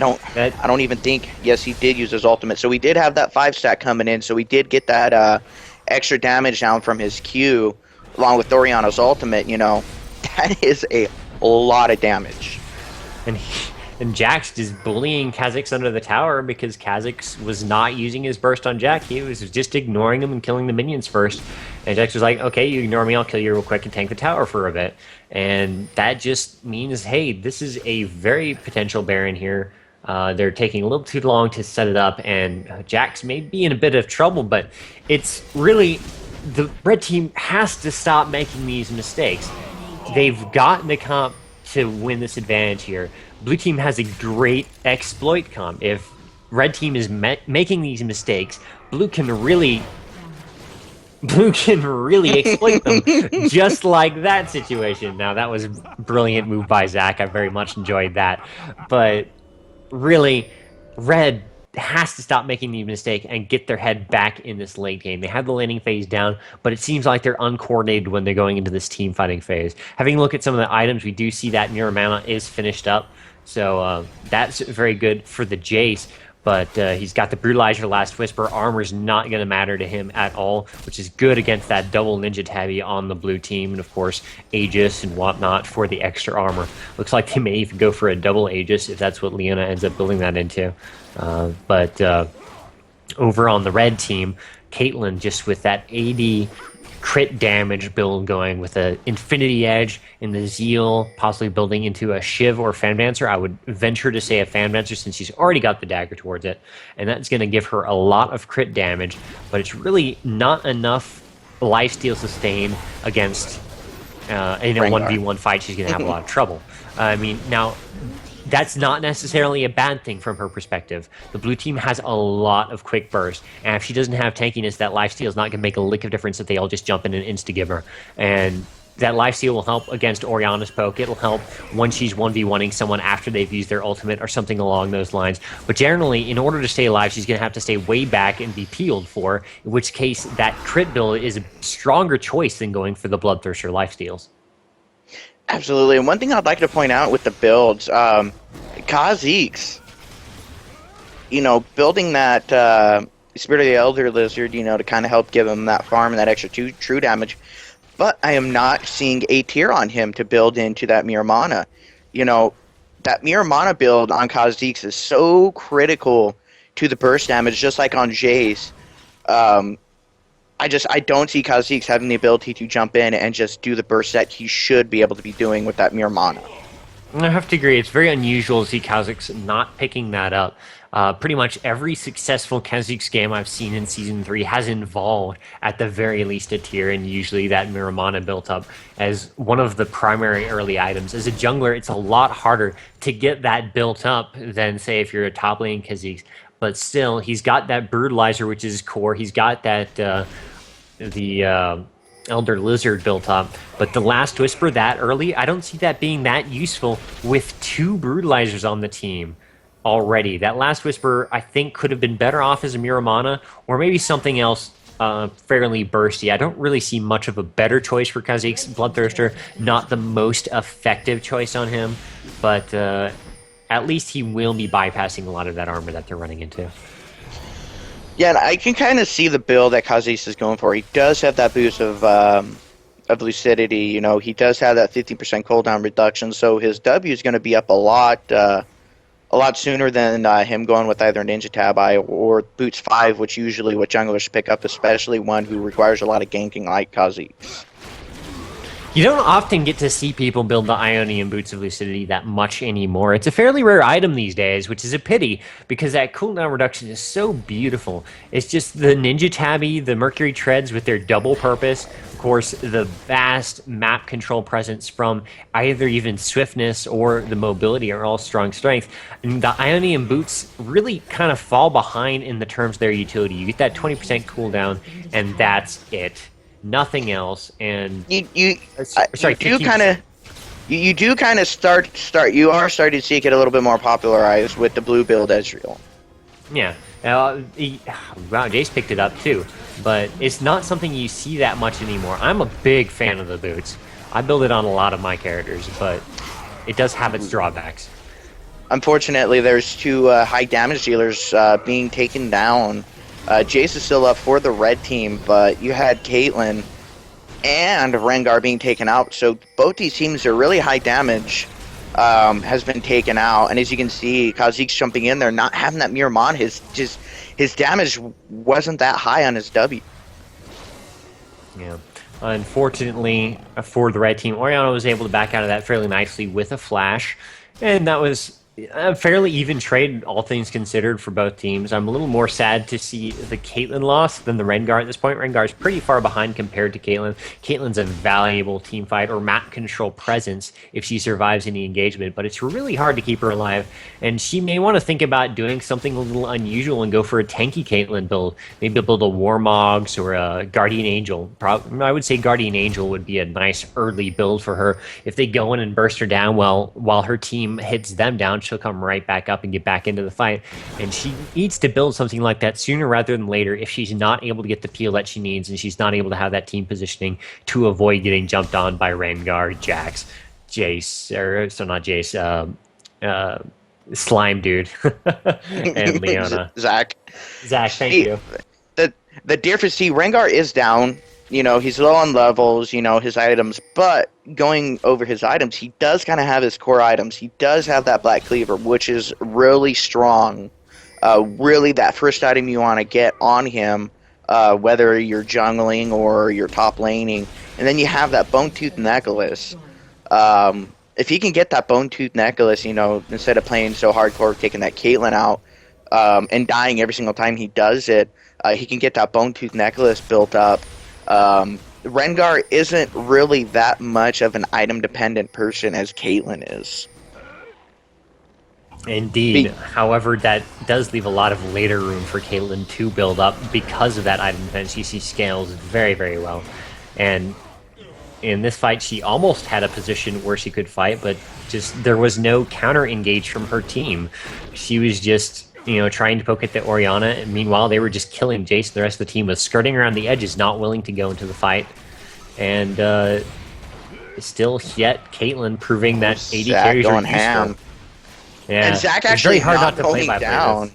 don't even think, yes, he did use his ultimate. So we did have that 5-stack coming in, so we did get that extra damage down from his Q, along with Orianna's ultimate, That is a lot of damage. And Jax is bullying Kha'Zix under the tower because Kha'Zix was not using his burst on Jack. He was just ignoring him and killing the minions first. And Jax was like, okay, you ignore me, I'll kill you real quick and tank the tower for a bit. And that just means, hey, this is a very potential Baron here. They're taking a little too long to set it up, and Jax may be in a bit of trouble, but it's really... the red team has to stop making these mistakes. They've gotten the comp to win this advantage here. Blue team has a great exploit comp. If red team is making these mistakes, blue can really exploit them, just like that situation. Now, that was a brilliant move by Zach. I very much enjoyed that. But really, red has to stop making the mistake and get their head back in this late game. They have the laning phase down, but it seems like they're uncoordinated when they're going into this team fighting phase. Having a look at some of the items, we do see that Mirror Mana is finished up, so that's very good for the Jace. But he's got the Brutalizer, Last Whisper. Armor's not going to matter to him at all, which is good against that double Ninja Tabby on the blue team. And, of course, Aegis and whatnot for the extra armor. Looks like they may even go for a double Aegis if that's what Leona ends up building that into. But over on the red team, Caitlyn just with that AD crit damage build going with an Infinity Edge in the Zeal, possibly building into a Shiv or Fandancer. I would venture to say a Fandancer since she's already got the dagger towards it, and that's going to give her a lot of crit damage, but it's really not enough lifesteal sustain against in a 1v1 fight. She's going to have a lot of trouble. I mean, now, that's not necessarily a bad thing from her perspective. The blue team has a lot of quick burst, and if she doesn't have tankiness, that lifesteal is not going to make a lick of difference if they all just jump in and insta-give her. And that lifesteal will help against Orianna's poke. It'll help when she's 1v1ing someone after they've used their ultimate or something along those lines. But generally, in order to stay alive, she's going to have to stay way back and be peeled for, in which case that crit build is a stronger choice than going for the Bloodthirster lifesteals. Absolutely, and one thing I'd like to point out with the builds, Kha'Zix, building that Spirit of the Elder Lizard, to kind of help give him that farm and that extra true damage, but I am not seeing a tier on him to build into that Mirror Mana. That Mirror Mana build on Kha'Zix is so critical to the burst damage, just like on Jace. I don't see Kha'Zix having the ability to jump in and just do the burst that he should be able to be doing with that Mirror Mana. I have to agree. It's very unusual to see Kha'Zix not picking that up. Pretty much every successful Kha'Zix game I've seen in Season 3 has involved, at the very least, a tier, and usually that Miramana built up as one of the primary early items. As a jungler, it's a lot harder to get that built up than, say, if you're a top lane Kha'Zix. But still, he's got that Brutalizer, which is his core. He's got that Elder Lizard built up. But the Last Whisper that early, I don't see that being that useful with 2 Brutalizers on the team already. That Last Whisper, I think, could have been better off as a Miramana, or maybe something else fairly bursty. I don't really see much of a better choice for Kha'Zix. Bloodthirster, not the most effective choice on him, but at least he will be bypassing a lot of that armor that they're running into. Yeah, and I can kind of see the build that Kha'Zix is going for. He does have that boost of lucidity. You know, he does have that 50% cooldown reduction, so his W is going to be up a lot sooner than him going with either Ninja Tabi or Boots 5, which usually what junglers pick up, especially one who requires a lot of ganking like Kha'Zix. You don't often get to see people build the Ionian Boots of Lucidity that much anymore. It's a fairly rare item these days, which is a pity, because that cooldown reduction is so beautiful. It's just the Ninja Tabi, the Mercury Treads with their double purpose, of course, the vast map control presence from either even swiftness or the mobility are all strong strength. And the Ionian Boots really kind of fall behind in the terms of their utility. You get that 20% cooldown, and that's it. Nothing else, and you do kind of start. You are starting to see it get a little bit more popularized with the blue build Ezreal. Yeah, wow, Jace picked it up too, but it's not something you see that much anymore. I'm a big fan of the boots. I build it on a lot of my characters, but it does have its drawbacks. Unfortunately, there's 2 high damage dealers being taken down. Jace is still up for the red team, but you had Caitlyn and Rengar being taken out. So both these teams are really high damage has been taken out. And as you can see, Kha'Zix jumping in there, not having that Miramon, his damage wasn't that high on his W. Yeah. Unfortunately for the red team, Orianna was able to back out of that fairly nicely with a flash. And that was a fairly even trade, all things considered, for both teams. I'm a little more sad to see the Caitlyn loss than the Rengar at this point. Rengar's pretty far behind compared to Caitlyn. Caitlyn's a valuable team fight or map control presence if she survives any engagement, but it's really hard to keep her alive, and she may want to think about doing something a little unusual and go for a tanky Caitlyn build. Maybe build a Warmogs or a Guardian Angel. I would say Guardian Angel would be a nice early build for her. If they go in and burst her down while her team hits them down, she'll come right back up and get back into the fight. And she needs to build something like that sooner rather than later if she's not able to get the peel that she needs and she's not able to have that team positioning to avoid getting jumped on by Rengar, Jax, Jace, or so not Jace, Slime Dude, and Leona. Zach, thank you. The difference, Rengar is down. You know, he's low on levels, you know, his items, but going over his items, he does kind of have his core items. He does have that Black Cleaver, which is really strong. Really that first item you want to get on him, whether you're jungling or you're top laning. And then you have that Bone Tooth Necklace. If he can get that Bone Tooth Necklace, you know, instead of playing so hardcore, taking that Caitlyn out, and dying every single time he does it, he can get that Bone Tooth Necklace built up. Rengar isn't really that much of an item-dependent person as Caitlyn is. Indeed. However, that does leave a lot of later room for Caitlyn to build up because of that item defense. She scales very, very well. And in this fight, she almost had a position where she could fight, but just there was no counter-engage from her team. She was just, you know, trying to poke at the Orianna, and meanwhile they were just killing Jace. The rest of the team was skirting around the edges, not willing to go into the fight. And still yet Caitlyn proving that 80 Zach carries going are ham. useful. Yeah, And Zach it's actually very hard not to play going by down. players.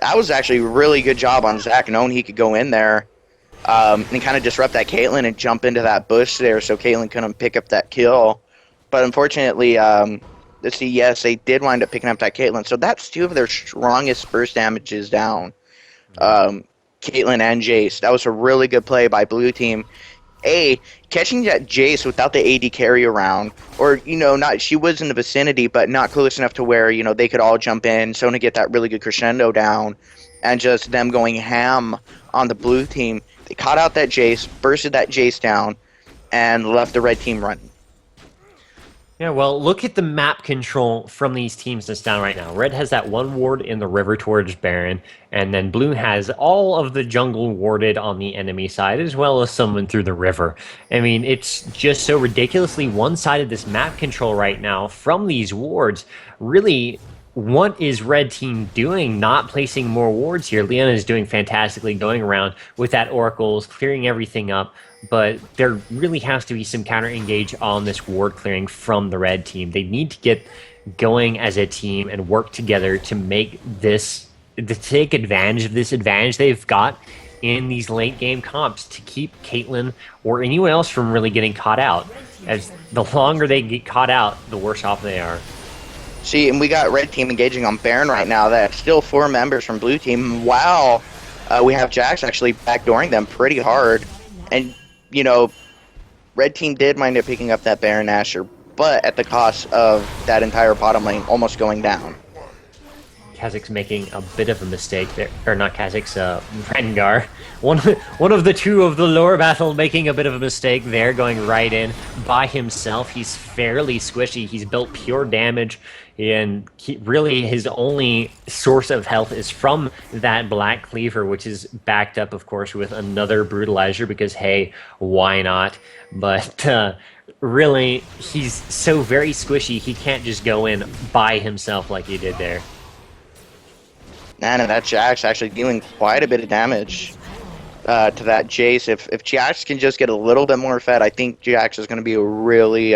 That was actually a really good job on Zach, knowing he could go in there and kind of disrupt that Caitlyn and jump into that bush there so Caitlyn couldn't pick up that kill. But unfortunately, let's see, yes, they did wind up picking up that Caitlyn. So that's 2 of their strongest burst damages down. Caitlyn and Jace. That was a really good play by Blue Team. Catching that Jace without the AD carry around, or not she was in the vicinity, but not close enough to where they could all jump in. So to get that really good crescendo down, and just them going ham on the blue team, they caught out that Jace, bursted that Jace down, and left the red team running. Yeah, well, look at the map control from these teams that's down right now. Red has that one ward in the river towards Baron, and then Blue has all of the jungle warded on the enemy side, as well as someone through the river. I mean, it's just so ridiculously one-sided, this map control right now from these wards. Really, what is Red Team doing? Not placing more wards here. Liana is doing fantastically, going around with that Oracles, clearing everything up. But there really has to be some counter-engage on this ward clearing from the Red Team. They need to get going as a team and work together to make this, to take advantage of this advantage they've got in these late game comps to keep Caitlyn or anyone else from really getting caught out. As the longer they get caught out, the worse off they are. See, and we got Red Team engaging on Baron right now. That's still 4 members from Blue Team. Wow, we have Jax actually backdooring them pretty hard. And Red Team did wind up picking up that Baron Nashor, but at the cost of that entire bottom lane almost going down. Kha'Zix making a bit of a mistake there, or not Kha'Zix, Rengar. One of the two of the lower battle making a bit of a mistake there, going right in by himself. He's fairly squishy. He's built pure damage, and really his only source of health is from that Black Cleaver, which is backed up, of course, with another Brutalizer, because, hey, why not? But really, he's so very squishy, he can't just go in by himself like he did there. And that Jax actually dealing quite a bit of damage to that Jace. If Jax can just get a little bit more fed, I think Jax is going to be a really,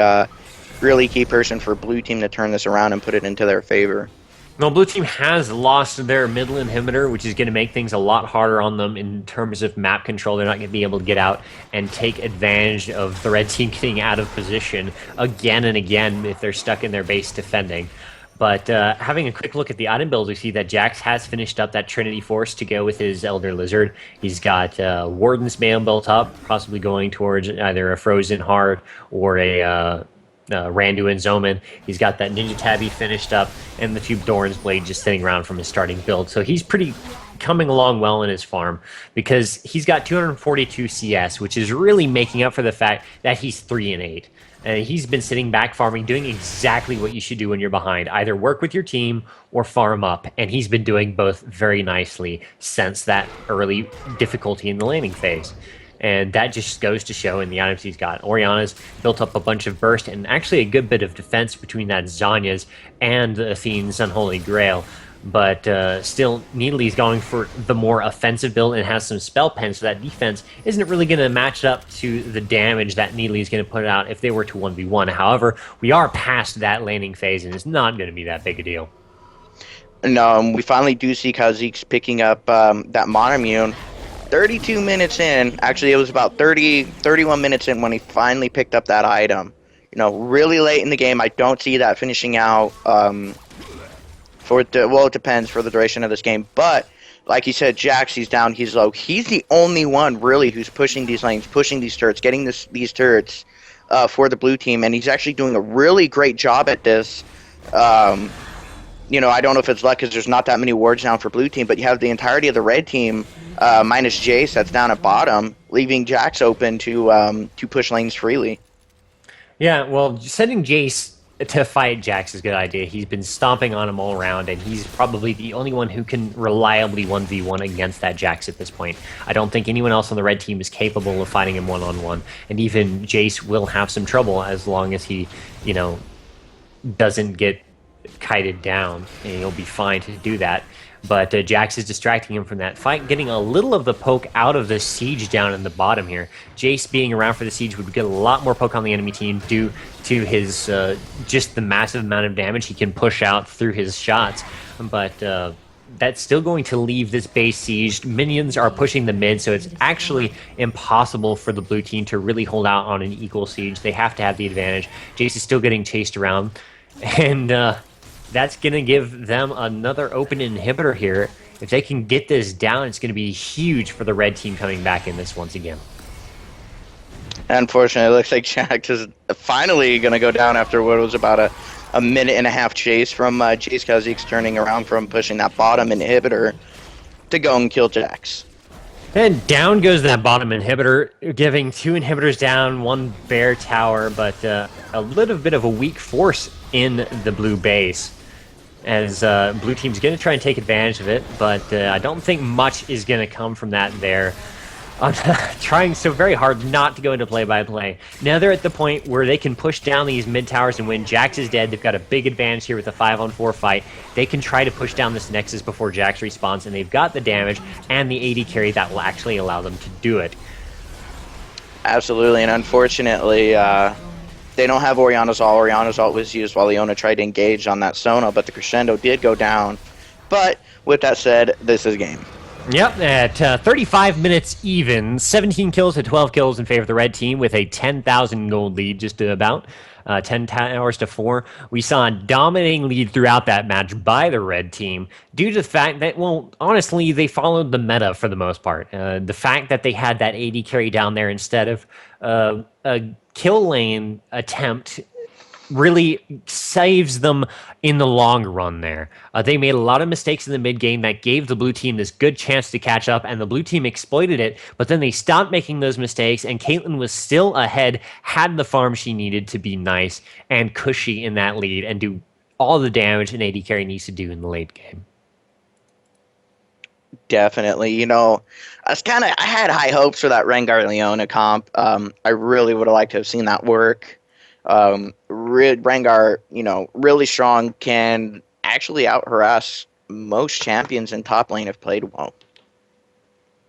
really key person for Blue Team to turn this around and put it into their favor. Well, Blue Team has lost their middle inhibitor, which is going to make things a lot harder on them in terms of map control. They're not going to be able to get out and take advantage of the Red Team getting out of position again and again if they're stuck in their base defending. But having a quick look at the item builds, we see that Jax has finished up that Trinity Force to go with his Elder Lizard. He's got Warden's Mail built up, possibly going towards either a Frozen Heart or a Randuin Zoman. He's got that Ninja Tabby finished up, and the two Doran's Blade just sitting around from his starting build. So he's pretty coming along well in his farm, because he's got 242 CS, which is really making up for the fact that he's 3-8. He's been sitting back farming, doing exactly what you should do when you're behind. Either work with your team or farm up. And he's been doing both very nicely since that early difficulty in the laning phase. And that just goes to show in the items he's got. Orianna's built up a bunch of burst and actually a good bit of defense between that Zanya's and Athene's Unholy Grail. But still, Nidalee's going for the more offensive build and has some spell pen, so that defense isn't really going to match up to the damage that Nidalee's going to put out if they were to 1v1. However, we are past that laning phase, and it's not going to be that big a deal. No, we finally do see Kha'Zix picking up that Monomune. 32 minutes in, actually it was about 31 minutes in when he finally picked up that item. Really late in the game. I don't see that finishing out. It depends for the duration of this game, but like you said, Jax, he's down, he's low. He's the only one really who's pushing these lanes, pushing these turrets, getting these turrets for the Blue Team, and he's actually doing a really great job at this. I don't know if it's luck because there's not that many wards down for Blue Team, but you have the entirety of the Red Team minus Jace that's down at bottom, leaving Jax open to push lanes freely. Yeah, well, sending Jace to fight Jax is a good idea. He's been stomping on him all around, and he's probably the only one who can reliably 1v1 against that Jax at this point. I don't think anyone else on the Red Team is capable of fighting him one-on-one, and even Jace will have some trouble as long as he, doesn't get kited down, and he'll be fine to do that. But Jax is distracting him from that fight, getting a little of the poke out of the siege down in the bottom here. Jace being around for the siege would get a lot more poke on the enemy team due to his just the massive amount of damage he can push out through his shots. But that's still going to leave this base sieged. Minions are pushing the mid, so it's actually impossible for the Blue Team to really hold out on an equal siege. They have to have the advantage. Jace is still getting chased around, and that's going to give them another open inhibitor here. If they can get this down, it's going to be huge for the Red Team coming back in this once again. Unfortunately, it looks like Jax is finally going to go down after what was about a minute and a half chase from Jace Kha'Zix turning around from pushing that bottom inhibitor to go and kill Jax. And down goes that bottom inhibitor, giving 2 inhibitors down, 1 bear tower, but a little bit of a weak force in the blue base. As blue team's going to try and take advantage of it, but I don't think much is going to come from that there. I'm trying so very hard not to go into play-by-play. Now they're at the point where they can push down these mid towers and win. Jax is dead. They've got a big advantage here with a 5-on-4 fight. They can try to push down this Nexus before Jax respawns, and they've got the damage and the AD carry that will actually allow them to do it. Absolutely, and unfortunately, they don't have Orianna's ult. Orianna's ult was used while Leona tried to engage on that Sona, but the Crescendo did go down. But with that said, this is game. Yep, at 35 minutes even, 17 kills to 12 kills in favor of the red team with a 10,000 gold lead, just about 10 towers to 4. We saw a dominating lead throughout that match by the red team due to the fact that, well, honestly, they followed the meta for the most part. The fact that they had that AD carry down there instead of a kill lane attempt really saves them in the long run there. They made a lot of mistakes in the mid game that gave the blue team this good chance to catch up, and the blue team exploited it, but then they stopped making those mistakes, and Caitlyn was still ahead, had the farm she needed to be nice and cushy in that lead and do all the damage an AD carry needs to do in the late game. Definitely. You know, I had high hopes for that Rengar Leona comp. I really would have liked to have seen that work. Rengar, you know, really strong, can actually out harass most champions in top lane if played well.